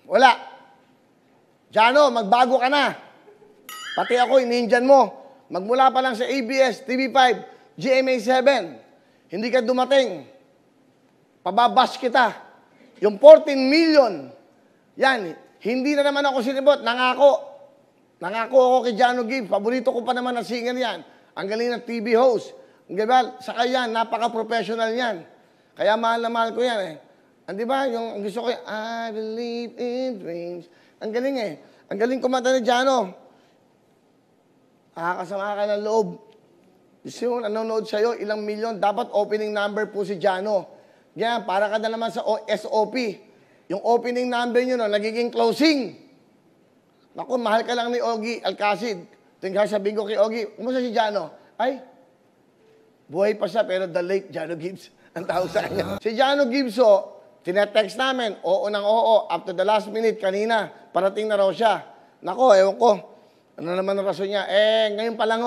Wala. Jano, magbago ka na. Pati ako, ininjan mo. Magmula pa lang sa ABS, TV5, GMA7. Hindi ka dumating. Pababash kita. Yung 14 million, yan, hindi na naman ako sinibot. Nangako. Nangako ako kay Jano Gibbs. Paborito ko pa naman na singer yan. Ang galing ng TV host. Saka yan, napaka-professional yan. Kaya mahal na mahal ko yan eh. Di ba? Yung gusto ko, I believe in dreams. Ang galing eh. Ang galing kumanta ni Jano. Nakakasama ka ng loob. Gusto yung nanonood sa'yo, ilang milyon. Dapat opening number po si Jano. Yan, para ka na naman sa SOP. Yung opening number nyo, no, nagiging closing. Naku, mahal ka lang ni Ogie Alcacid. Tingnan sabihin ko kay Ogie, kumusta si Jano? Ay, buhay pa siya, pero the late Jano Gibbs ang tawag sa kanya. Si Jano Gibbs, tinetext namin, oo ng oo, after the last minute, kanina, parating na raw siya. Nako, ewan ko, ano naman ang rason niya? Ngayon pa lang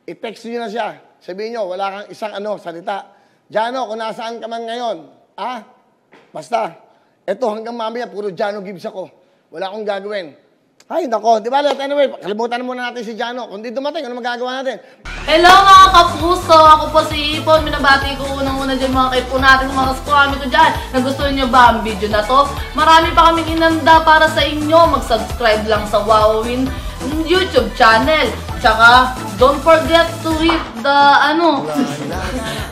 i-text niyo na siya. Sabihin niyo, wala kang isang salita. Jano, kung nasaan ka man ngayon, basta, eto hanggang mamaya, puro Jano Gibbs ako. Wala akong gagawin. Ay, nako, di ba? Anyway, kalimutan muna natin si Jano. Kung di dumating, ano magagawa natin? Hello mga kapuso! Ako po si Ipon. Minabati ko unang-una dyan mga kaipo natin, mga kaskwami ko dyan. Nagustuhan nyo ba ang video na to? Marami pa kaming inanda para sa inyo. Mag-subscribe lang sa Wowin YouTube channel. Tsaka, don't forget to hit the,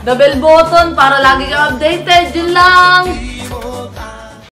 the bell button para lagi kang updated. Yun lang!